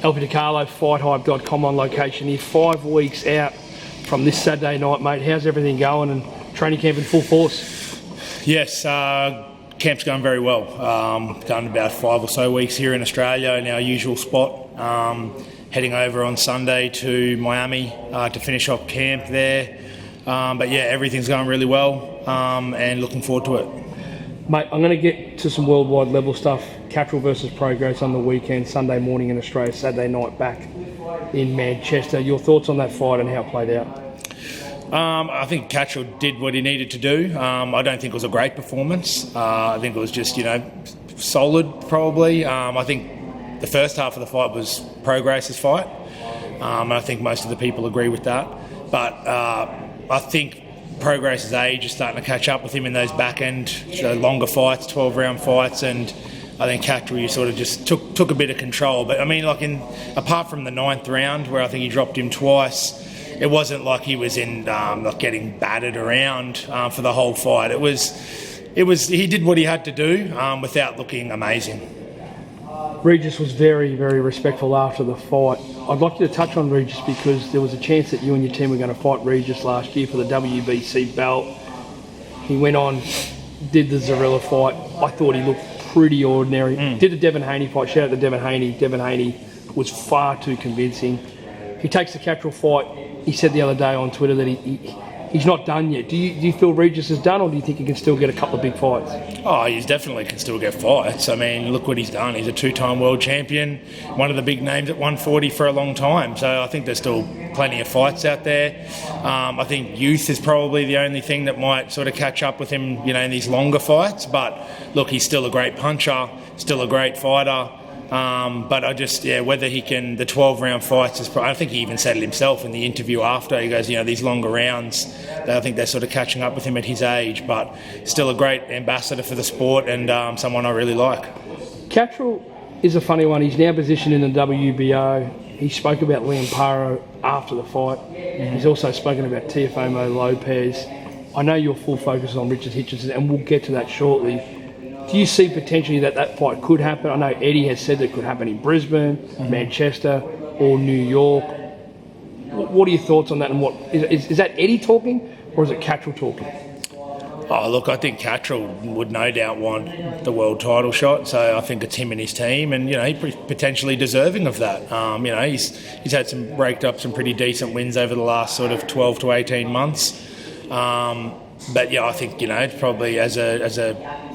DiCarlo, FightHype.com on location here, 5 weeks out from this Saturday night, mate. How's everything going and training camp in full force? Yes, camp's going very well. Done about 5 or so weeks here in Australia in our usual spot. Heading over on Sunday to Miami to finish off camp there. But yeah, everything's going really well and looking forward to it. Mate, I'm going to get to some worldwide level stuff. Cattrall versus Progress on the weekend, Sunday morning in Australia, Saturday night back in Manchester. Your thoughts on that fight and how it played out? I think Cattrall did what he needed to do. I don't think it was a great performance. I think it was just, solid probably. I think the first half of the fight was Progress's fight. And I think most of the people agree with that. But I think Progress's age is starting to catch up with him in those back end, longer fights, 12-round fights, and I think Cattrall sort of just took a bit of control. But I mean, apart from the 9th round where I think he dropped him twice, it wasn't like he was in getting battered around for the whole fight. It was he did what he had to do without looking amazing. Regis was very, very respectful after the fight. I'd like you to touch on Regis because there was a chance that you and your team were going to fight Regis last year for the WBC belt. He went on, did the Zarilla fight. I thought he looked pretty ordinary. Did the Devin Haney fight. Shout out to Devin Haney. Devin Haney was far too convincing. He takes the Cattrall fight. He said the other day on Twitter that he's not done yet. Do you feel Regis is done, or do you think he can still get a couple of big fights? Oh, he definitely can still get fights. I mean, look what he's done. He's a 2-time world champion, one of the big names at 140 for a long time. So I think there's still plenty of fights out there. I think youth is probably the only thing that might sort of catch up with him, in these longer fights. But look, he's still a great puncher, still a great fighter. But whether he can, the 12-round fights, I think he even said it himself in the interview after. He goes, these longer rounds, I think they're sort of catching up with him at his age, but still a great ambassador for the sport and someone I really like. Cattrall is a funny one. He's now positioned in the WBO. He spoke about Liam Paro after the fight. He's also spoken about Teofimo Lopez. I know your full focus is on Richardson Hitchins, and we'll get to that shortly. Do you see potentially that fight could happen? I know Eddie has said that it could happen in Brisbane, Manchester, or New York. What are your thoughts on that? And what is that Eddie talking, or is it Cattrall talking? Oh, look, I think Cattrall would no doubt want the world title shot. So I think it's him and his team, and he's potentially deserving of that. He's had raked up some pretty decent wins over the last sort of 12 to 18 months. But yeah, I think it's probably as a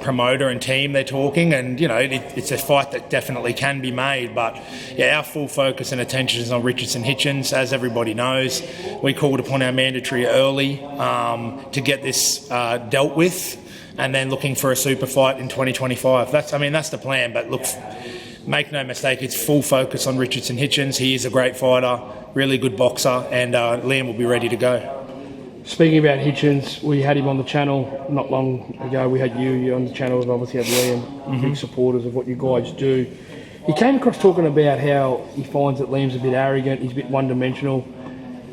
promoter and team they're talking, and it's a fight that definitely can be made. But yeah, our full focus and attention is on Richardson Hitchins. As everybody knows, we called upon our mandatory early to get this dealt with, and then looking for a super fight in 2025. That's the plan. But look, make no mistake, it's full focus on Richardson Hitchins. He is a great fighter, really good boxer, and Liam will be ready to go. Speaking about Hitchins, we had him on the channel not long ago. We had you on the channel. We've obviously had Liam, big supporters of what you guys do. He came across talking about how he finds that Liam's a bit arrogant, he's a bit one-dimensional.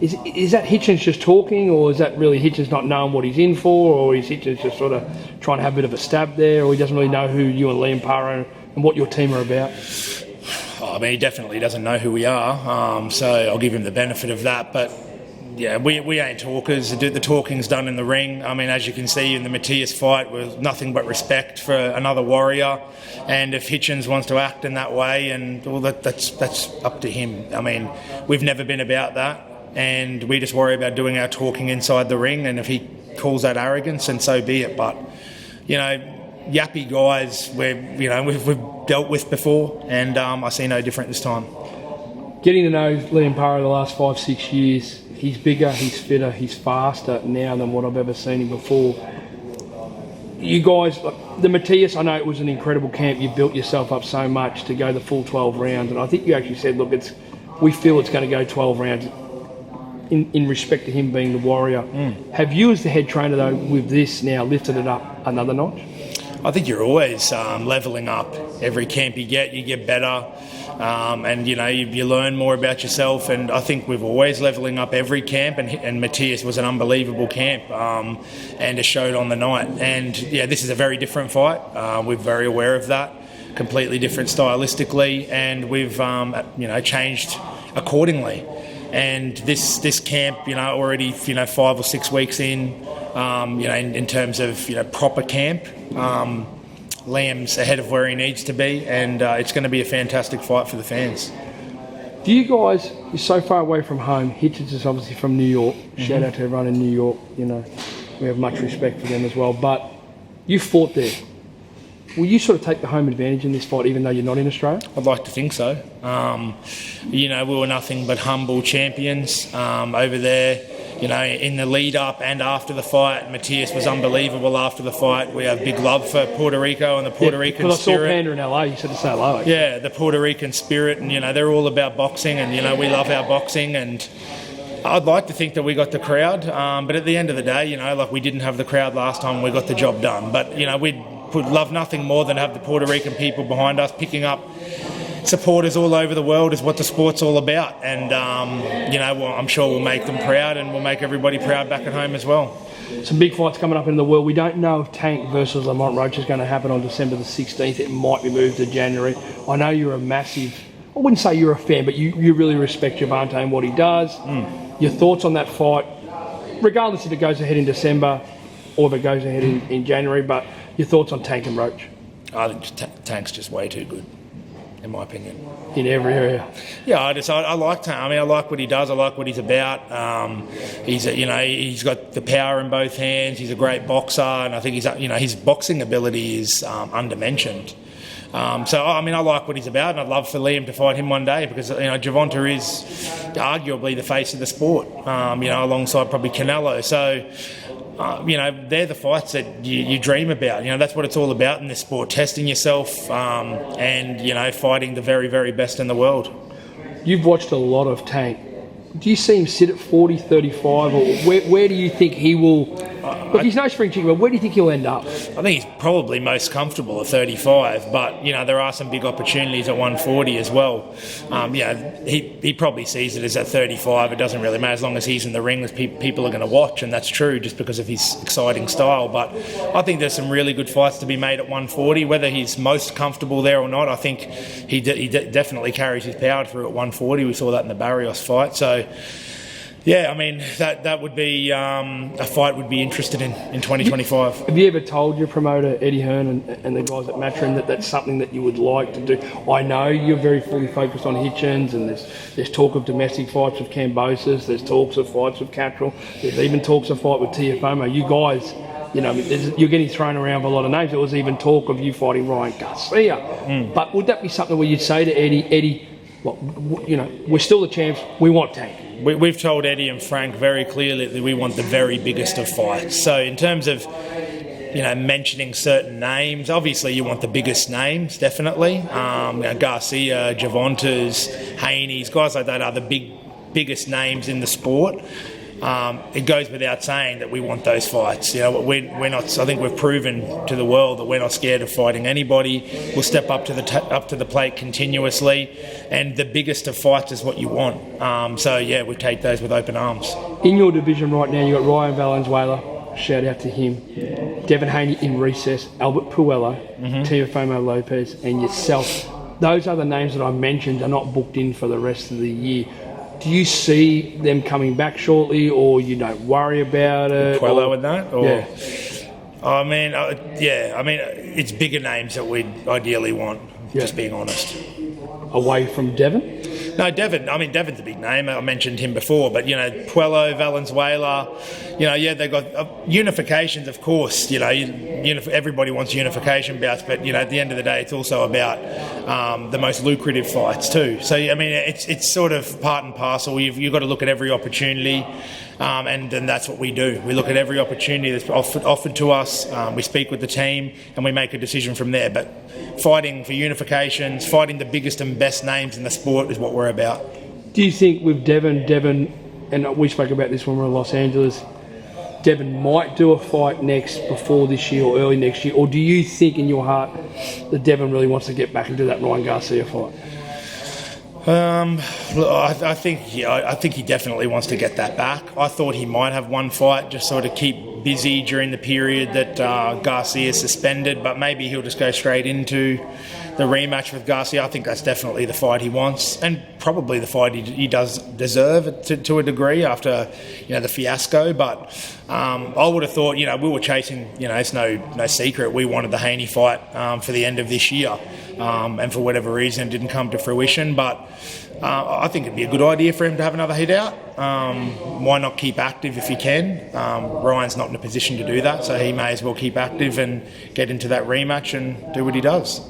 Is that Hitchins just talking, or is that really Hitchins not knowing what he's in for, or is Hitchins just sort of trying to have a bit of a stab there, or he doesn't really know who you and Liam Paro and what your team are about? I mean, he definitely doesn't know who we are, so I'll give him the benefit of that. But yeah, we ain't talkers. The talking's done in the ring. I mean, as you can see in the Matthias fight, with nothing but respect for another warrior. And if Hitchins wants to act in that way, that's up to him. I mean, we've never been about that, and we just worry about doing our talking inside the ring. And if he calls that arrogance, then so be it. But yappy guys, we've dealt with before, and I see no different this time. Getting to know Liam Paro the last 5-6 years. He's bigger, he's fitter, he's faster now than what I've ever seen him before. You guys, the Matthias, I know it was an incredible camp. You built yourself up so much to go the full 12 rounds, and I think you actually said, look, we feel it's going to go 12 rounds in respect to him being the warrior. Have you, as the head trainer, though, with this now lifted it up another notch? I think you're always levelling up. Every camp you get better. And you learn more about yourself, and I think we're always levelling up every camp, and Matthias was an unbelievable camp, and it showed on the night. And yeah, this is a very different fight. We're very aware of that. completely different stylistically, and we've changed accordingly. And this camp, already 5 or 6 weeks in, in terms of proper camp, Liam's ahead of where he needs to be, and it's going to be a fantastic fight for the fans. Do you guys, you're so far away from home, Hitchins is obviously from New York, shout out to everyone in New York, we have much respect for them as well, but you fought there. Will you sort of take the home advantage in this fight even though you're not in Australia? I'd like to think so. We were nothing but humble champions over there. In the lead up and after the fight, Matthias was unbelievable after the fight. We have big love for Puerto Rico and the Puerto Rican spirit. Because I saw Panda in LA, you said to say hello. Yeah, the Puerto Rican spirit, and they're all about boxing, and we love our boxing, and I'd like to think that we got the crowd, but at the end of the day, we didn't have the crowd last time, we got the job done. But we'd love nothing more than have the Puerto Rican people behind us picking up supporters all over the world is what the sport's all about, and I'm sure we'll make them proud, and we'll make everybody proud back at home as well. Some big fights coming up in the world. We don't know if Tank versus Lamont Roach is going to happen on December the 16th. It might be moved to January. I know you're a massive, I wouldn't say you're a fan, but you really respect Gervonta and what he does. Your thoughts on that fight, regardless if it goes ahead in December or if it goes ahead in January, but your thoughts on Tank and Roach? I think Tank's just way too good, in my opinion. In every area. Yeah, I like Tank. I like what he does. I like what he's about. He's got the power in both hands. He's a great boxer, and I think his boxing ability is undermentioned. I like what he's about, and I'd love for Liam to fight him one day because Gervonta is arguably the face of the sport. Alongside probably Canelo. So. They're the fights that you dream about. That's what it's all about in this sport, testing yourself and fighting the very, very best in the world. You've watched a lot of Tank. Do you see him sit at 40, 35, or where do you think he will... Look, he's no spring chicken, but where do you think he'll end up? I think he's probably most comfortable at 35, but, there are some big opportunities at 140 as well. He probably sees it as at 35. It doesn't really matter as long as he's in the ring, people are going to watch, and that's true just because of his exciting style. But I think there's some really good fights to be made at 140. Whether he's most comfortable there or not, I think he definitely carries his power through at 140. We saw that in the Barrios fight. So, yeah, that would be a fight we'd be interested in 2025. Have you ever told your promoter, Eddie Hearn, and the guys at Matchroom that that's something that you would like to do? I know you're very fully focused on Hitchins, and there's talk of domestic fights with Cambosis, there's talks of fights with Cattrall, there's even talks of fight with Tiafomo. You guys, you're getting thrown around with a lot of names. There was even talk of you fighting Ryan Garcia. But would that be something where you'd say to Eddie, we're still the champs, we want Tank? We've told Eddie and Frank very clearly that we want the very biggest of fights. So in terms of, mentioning certain names, obviously you want the biggest names, definitely. Garcia, Gervontas, Haney's, guys like that are the biggest names in the sport. It goes without saying that we want those fights. We're not. I think we've proven to the world that we're not scared of fighting anybody. We'll step up to the plate continuously, and the biggest of fights is what you want. We take those with open arms. In your division right now, you got Ryan Valenzuela. Shout out to him. Devin Haney in recess. Albert Puello, Tiafomo Lopez, and yourself. Those other names that I mentioned are not booked in for the rest of the year. Do you see them coming back shortly, or you don't worry about it? Puello and that? Or, yeah. It's bigger names that we'd ideally want, just being honest. Away from Devin? No, Devin's a big name. I mentioned him before, but, Puello, Valenzuela, they've got unifications, of course. Everybody wants unification bouts, but, at the end of the day, it's also about the most lucrative fights too. So, it's sort of part and parcel. You've got to look at every opportunity, and that's what we do. We look at every opportunity that's offered to us. We speak with the team, and we make a decision from there. But fighting for unifications, fighting the biggest and best names in the sport is what we're about. Do you think with Devin, and we spoke about this when we were in Los Angeles, Devin might do a fight before this year or early next year, or do you think in your heart that Devin really wants to get back and do that Ryan Garcia fight? I think he definitely wants to get that back. I thought he might have one fight, just sort of keep busy during the period that Garcia suspended, but maybe he'll just go straight into the rematch with Garcia, I think that's definitely the fight he wants, and probably the fight he does deserve to a degree after, the fiasco. But I would have thought, we were chasing, it's no secret, we wanted the Haney fight for the end of this year, and for whatever reason it didn't come to fruition. But I think it'd be a good idea for him to have another hit out. Why not keep active if he can? Ryan's not in a position to do that, so he may as well keep active and get into that rematch and do what he does.